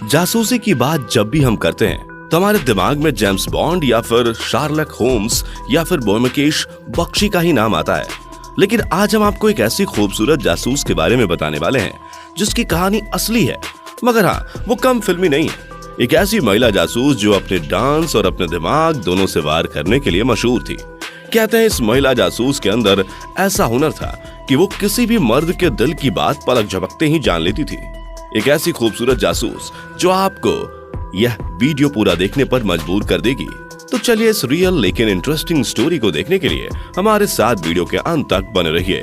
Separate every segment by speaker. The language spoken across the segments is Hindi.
Speaker 1: जासूसी की बात जब भी हम करते हैं तो हमारे दिमाग में जेम्स बॉन्ड या फिर शार्लक होम्स या फिर ब्योमकेश बख्शी का ही नाम आता है। लेकिन आज हम आपको एक ऐसी खूबसूरत जासूस के बारे में बताने वाले हैं जिसकी कहानी असली है, मगर हाँ, वो कम फिल्मी नहीं है। एक ऐसी महिला जासूस जो अपने डांस और अपने दिमाग दोनों से वार करने के लिए मशहूर थी। कहते हैं इस महिला जासूस के अंदर ऐसा हुनर था कि वो किसी भी मर्द के दिल की बात पलक झपकते ही जान लेती थी। एक ऐसी खूबसूरत जासूस जो आपको यह वीडियो पूरा देखने पर मजबूर कर देगी। तो चलिए इस रियल लेकिन इंटरेस्टिंग स्टोरी को देखने के लिए हमारे साथ वीडियो के अंत तक बने रहिए।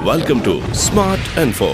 Speaker 1: Welcome to smart info.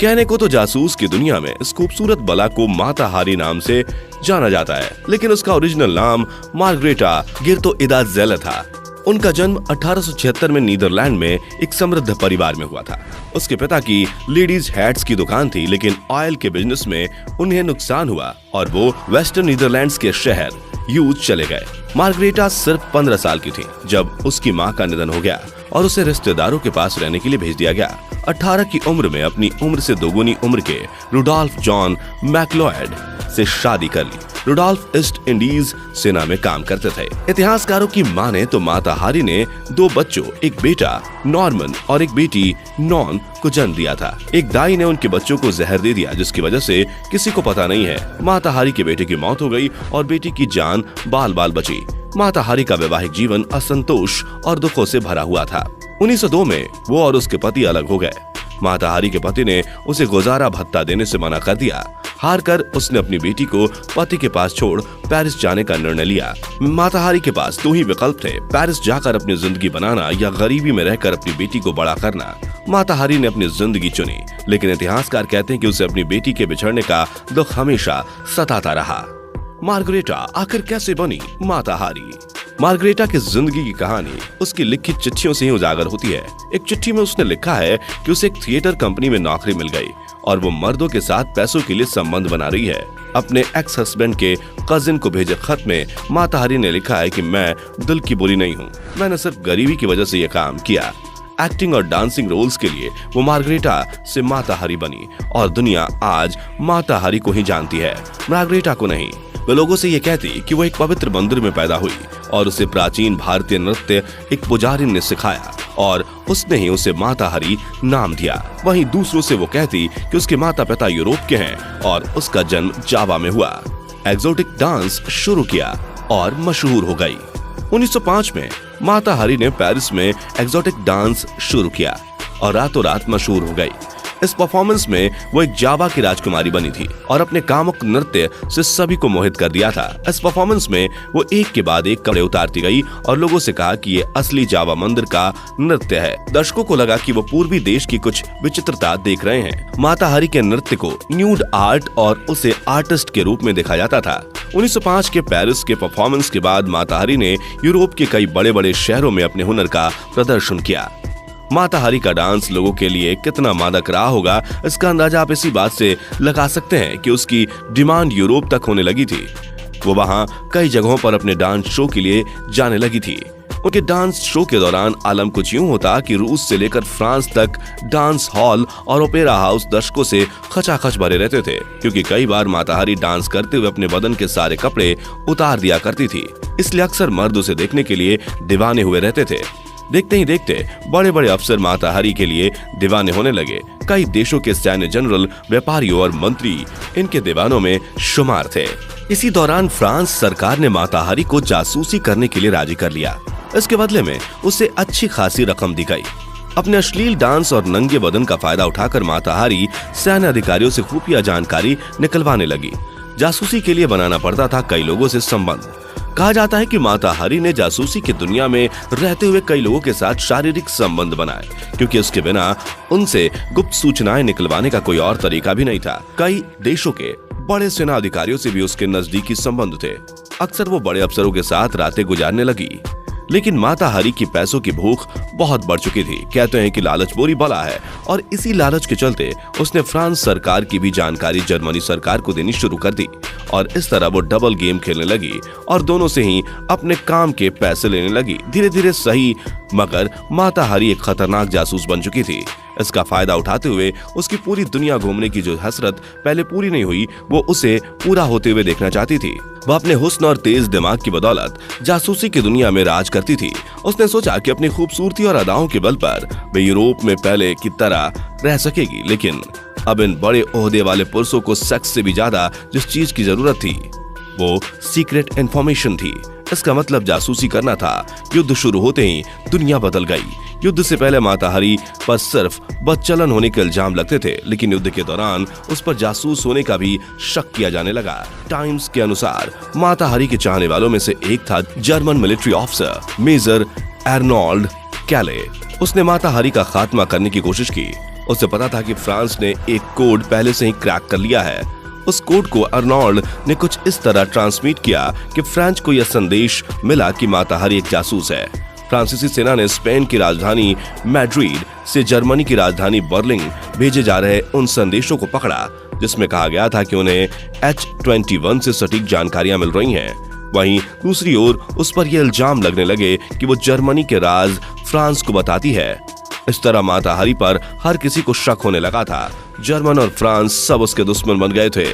Speaker 1: कहने को तो जासूस की दुनिया में इस खूबसूरत बला को माता हारी नाम से जाना जाता है, लेकिन उसका ओरिजिनल नाम मार्गरेटा गिर्तोइदाज़ेले था। उनका जन्म 1876 में नीदरलैंड में एक समृद्ध परिवार में हुआ था। उसके पिता की लेडीज हैट्स की दुकान थी, लेकिन ऑयल के बिजनेस में उन्हें नुकसान हुआ और वो वेस्टर्न नीदरलैंड्स के शहर यूज चले गए। मार्गरेटा सिर्फ 15 साल की थी जब उसकी मां का निधन हो गया और उसे रिश्तेदारों के पास रहने के लिए भेज दिया गया। 18 की उम्र में अपनी उम्र से दोगुनी उम्र के रुडोल्फ जॉन मैक्लोएड से शादी कर ली। रुडोल्फ ईस्ट इंडीज सेना में काम करते थे। इतिहासकारों की माने तो माता हारी ने 2 बच्चों, एक बेटा नॉर्मन और एक बेटी नॉन को जन्म दिया था। एक दाई ने उनके बच्चों को जहर दे दिया, जिसकी वजह से किसी को पता नहीं है। माता हारी के बेटे की मौत हो गई और बेटी की जान बाल बाल बची। माता हारी का वैवाहिक जीवन असंतोष और दुखों से भरा हुआ था। 1902 में वो और उसके पति अलग हो गए। माता हारी के पति ने उसे गुजारा भत्ता देने से मना कर दिया। हार कर उसने अपनी बेटी को पति के पास छोड़ पेरिस जाने का निर्णय लिया। माता हारी के पास 2 ही विकल्प थे, पेरिस जाकर अपनी जिंदगी बनाना या गरीबी में रहकर अपनी बेटी को बड़ा करना। माता हारी ने अपनी जिंदगी चुनी, लेकिन इतिहासकार कहते हैं कि उसे अपनी बेटी के बिछड़ने का दुख हमेशा सताता रहा। मार्गरेटा आखिर कैसे बनी माता हारी? मार्गरेटा की जिंदगी की कहानी उसकी लिखी चिट्ठियों से ही उजागर होती है। एक चिट्ठी में उसने लिखा है कि उसे एक थिएटर कंपनी में नौकरी मिल गई और वो मर्दों के साथ पैसों के लिए संबंध बना रही है। अपने एक्स हस्बैंड के कजिन को भेजे खत में माता हारी ने लिखा है कि मैं दिल की बुरी नहीं हूँ, मैंने सिर्फ गरीबी की वजह से ये काम किया। एक्टिंग और डांसिंग रोल्स के लिए वो मार्गरेटा से माता हारी बनी और दुनिया आज माता हारी को ही जानती है, मार्गरेटा को नहीं। वो लोगों से ये कहती कि वो एक पवित्र मंदिर में पैदा हुई और उसे प्राचीन भारतीय नृत्य एक पुजारी ने सिखाया और उसने ही उसे माता हारी नाम दिया। वहीं दूसरों से वो कहती कि उसके माता पिता यूरोप के हैं और उसका जन्म जावा में हुआ। एक्सोटिक डांस शुरू किया और मशहूर हो गई। 1905 में माता हारी ने पेरिस में एक्सोटिक डांस शुरू किया और रातों रात मशहूर हो गई। इस परफॉर्मेंस में वो एक जावा की राजकुमारी बनी थी और अपने कामुक नृत्य से सभी को मोहित कर दिया था। इस परफॉर्मेंस में वो एक के बाद एक कपड़े उतारती गई और लोगों से कहा कि ये असली जावा मंदिर का नृत्य है। दर्शकों को लगा कि वो पूर्वी देश की कुछ विचित्रता देख रहे हैं। माता हारी के नृत्य को न्यूड आर्ट और उसे आर्टिस्ट के रूप में देखा जाता था। 1905 के पेरिस के परफॉर्मेंस के बाद माता हारी ने यूरोप के कई बड़े बड़े शहरों में अपने हुनर का प्रदर्शन किया। माता हारी का डांस लोगों के लिए कितना मादक रहा होगा, इसका अंदाजा आप इसी बात से लगा सकते हैं कि उसकी डिमांड यूरोप तक होने लगी थी। वो वहाँ कई जगहों पर अपने डांस शो के लिए जाने लगी थी। उनके डांस शो के दौरान आलम कुछ यूं होता कि रूस से लेकर फ्रांस तक डांस हॉल और ओपेरा हाउस दर्शकों से खचाखच भरे रहते थे, क्योंकि कई बार माता हारी डांस करते हुए अपने बदन के सारे कपड़े उतार दिया करती थी। इसलिए अक्सर मर्द उसे देखने के लिए दीवाने हुए रहते थे। देखते ही देखते बड़े बड़े अफसर माता हारी के लिए दीवाने होने लगे। कई देशों के सैन्य जनरल, व्यापारियों और मंत्री इनके दीवानों में शुमार थे। इसी दौरान फ्रांस सरकार ने माता हारी को जासूसी करने के लिए राजी कर लिया। इसके बदले में उसे अच्छी खासी रकम दी गई। अपने अश्लील डांस और नंगे बदन का फायदा उठाकर माता हारी सैन्य अधिकारियों से खुफिया जानकारी निकलवाने लगी। जासूसी के लिए बनाना पड़ता था कई लोगों से संबंध। कहा जाता है कि माता हारी ने जासूसी की दुनिया में रहते हुए कई लोगों के साथ शारीरिक संबंध बनाए, क्योंकि उसके बिना उनसे गुप्त सूचनाएं निकलवाने का कोई और तरीका भी नहीं था। कई देशों के बड़े सेना अधिकारियों से भी उसके नजदीकी संबंध थे। अक्सर वो बड़े अफसरों के साथ रातें गुजारने लगी। लेकिन माता हारी की पैसों की भूख बहुत बढ़ चुकी थी। कहते हैं कि लालच बुरी बला है और इसी लालच के चलते उसने फ्रांस सरकार की भी जानकारी जर्मनी सरकार को देनी शुरू कर दी और इस तरह वो डबल गेम खेलने लगी और दोनों से ही अपने काम के पैसे लेने लगी। धीरे धीरे सही, मगर माता हारी एक खतरनाक जासूस बन चुकी थी। इसका फायदा उठाते हुए उसकी पूरी दुनिया घूमने की जो हसरत पहले पूरी नहीं हुई वो उसे पूरा होते हुए देखना चाहती थी। वह अपने हुस्न और तेज दिमाग की बदौलत जासूसी की दुनिया में राज करती थी। उसने सोचा कि अपनी खूबसूरती और अदाओं के बल पर वे यूरोप में पहले की तरह रह सकेगी, लेकिन अब इन बड़े ओहदे वाले पुरुषों को सेक्स से भी ज्यादा जिस चीज की जरूरत थी वो सीक्रेट इंफॉर्मेशन थी। इसका मतलब जासूसी करना था। युद्ध शुरू होते ही दुनिया बदल गई। युद्ध से पहले माता हरी पर सिर्फ बदचलन होने के इल्जाम लगते थे, लेकिन युद्ध के दौरान उस पर जासूस होने का भी शक किया जाने लगा। टाइम्स के अनुसार माता हरी के चाहने वालों में से एक था German military officer major Arnold कैले। उसने माता हरी का खात्मा करने की कोशिश की। उसे पता था कि फ्रांस ने एक कोड पहले से ही क्रैक कर लिया है। उस कोड को अर्नोल्ड ने कुछ इस तरह ट्रांसमिट किया कि फ्रेंच को यह संदेश मिला कि माता हरी एक जासूस है। फ्रांसीसी सेना ने स्पेन की राजधानी मैड्रिड से जर्मनी की राजधानी बर्लिन भेजे जा रहे उन संदेशों को पकड़ा जिसमें कहा गया था कि उन्हें H-21 से सटीक जानकारियां मिल रही हैं। वहीं दूसरी ओर उस पर यह इल्जाम लगने लगे कि वो जर्मनी के राज फ्रांस को बताती है। इस तरह माता हरी पर हर किसी को शक होने लगा था। जर्मन और फ्रांस सब उसके दुश्मन बन गए थे।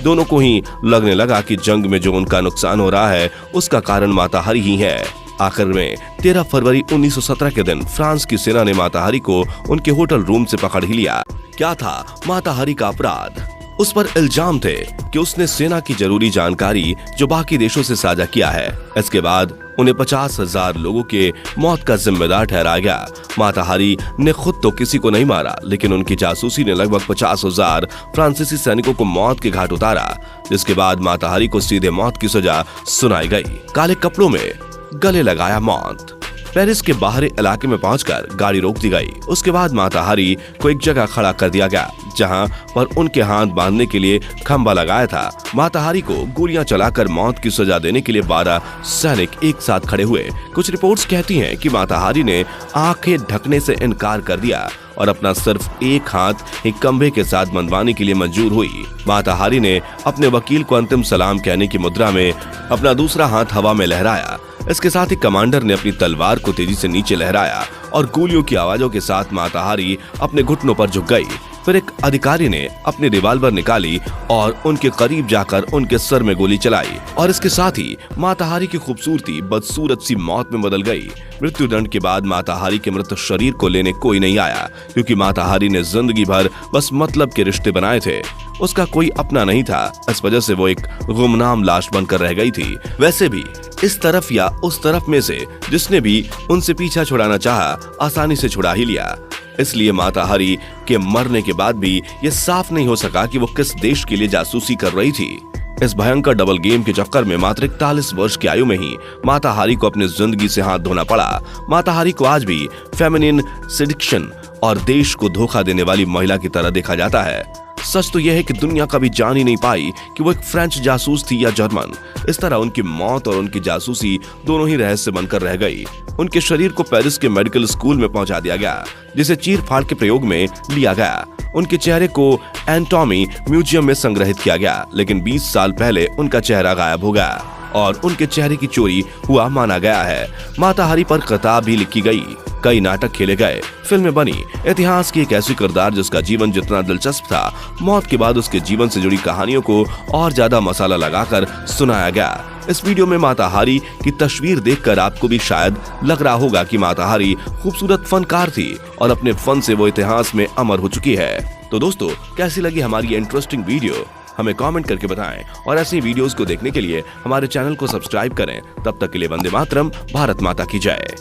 Speaker 1: दोनों को ही लगने लगा कि जंग में जो उनका नुकसान हो रहा है उसका कारण माता हरी ही है। आखिर में 13 फरवरी 1917 के दिन फ्रांस की सेना ने माता हरी को उनके होटल रूम से पकड़ ही लिया। क्या था माता हरी का अपराध? उस पर इल्जाम थे कि उसने सेना की जरूरी जानकारी जो बाकी देशों से साझा किया है। इसके बाद उन्हें 50,000 लोगों के मौत का जिम्मेदार ठहराया गया। माता हरी ने खुद तो किसी को नहीं मारा, लेकिन उनकी जासूसी ने लगभग 50,000 फ्रांसीसी सैनिकों को मौत के घाट उतारा, जिसके बाद माता हरी को सीधे मौत की सजा सुनाई गई। काले कपड़ों में गले लगाया मौत। पेरिस के बाहरी इलाके में पहुंचकर गाड़ी रोक दी गई। उसके बाद माता हरी को एक जगह खड़ा कर दिया गया जहां पर उनके हाथ बांधने के लिए खंभा लगाया था। माता हरी को गोलियां चलाकर मौत की सजा देने के लिए 12 सैनिक एक साथ खड़े हुए। कुछ रिपोर्ट्स कहती हैं कि माता हरी ने आंखें ढकने से इनकार कर दिया और अपना सिर्फ एक हाथ एक कंबे के साथ बंधवाने के लिए मंजूर हुई। माता हरी ने अपने वकील को अंतिम सलाम कहने की मुद्रा में अपना दूसरा हाथ हवा में लहराया। इसके साथ ही कमांडर ने अपनी तलवार को तेजी से नीचे लहराया और गोलियों की आवाजों के साथ माता हरी अपने घुटनों पर झुक गई। फिर एक अधिकारी ने अपनी रिवाल्वर निकाली और उनके करीब जाकर उनके सर में गोली चलाई और इसके साथ ही माता हरी की खूबसूरती बदसूरत सी मौत में बदल गई। मृत्युदंड के बाद माता हरी के मृत शरीर को लेने कोई नहीं आया, क्योंकि माता हरी ने जिंदगी भर बस मतलब के रिश्ते बनाए थे। उसका कोई अपना नहीं था। इस वजह से वो एक गुमनाम लाश बनकर रह गई थी। वैसे भी इस तरफ या उस तरफ में से जिसने भी उनसे पीछा छुड़ाना चाहा, आसानी से छुड़ा ही लिया। इसलिए माता हरी के मरने के बाद भी ये साफ नहीं हो सका कि वो किस देश के लिए जासूसी कर रही थी। इस भयंकर डबल गेम के चक्कर में मात्र 41 वर्ष की आयु में ही माता हरी को अपनी जिंदगी से हाथ धोना पड़ा। माता हरी को आज भी फेमिनिन सेडिक्शन और देश को धोखा देने वाली महिला की तरह देखा जाता है। सच तो यह है कि दुनिया कभी जान ही नहीं पाई कि वो एक फ्रेंच जासूस थी या जर्मन। इस तरह उनकी मौत और उनकी जासूसी दोनों ही रहस्य बनकर रह गई। उनके शरीर को पेरिस के मेडिकल स्कूल में पहुंचा दिया गया, जिसे चीर फाड़ के प्रयोग में लिया गया। उनके चेहरे को एनाटॉमी म्यूजियम में संग्रहित किया गया, लेकिन 20 साल पहले उनका चेहरा गायब हो गया और उनके चेहरे की चोरी हुआ माना गया है। माता हरी पर किताब भी लिखी गई, कई नाटक खेले गए, फिल्में बनी। इतिहास की एक ऐसी किरदार जिसका जीवन जितना दिलचस्प था, मौत के बाद उसके जीवन से जुड़ी कहानियों को और ज्यादा मसाला लगाकर सुनाया गया। इस वीडियो में माता हरी की तस्वीर देखकर आपको भी शायद लग रहा होगा कि माता हरी खूबसूरत फनकार थी और अपने फन से वो इतिहास में अमर हो चुकी है। तो दोस्तों, कैसी लगी हमारी ये इंटरेस्टिंग वीडियो हमें कमेंट करके बताएं और ऐसी वीडियोस को देखने के लिए हमारे चैनल को सब्सक्राइब करें। तब तक के लिए वंदे मातरम, भारत माता की जय।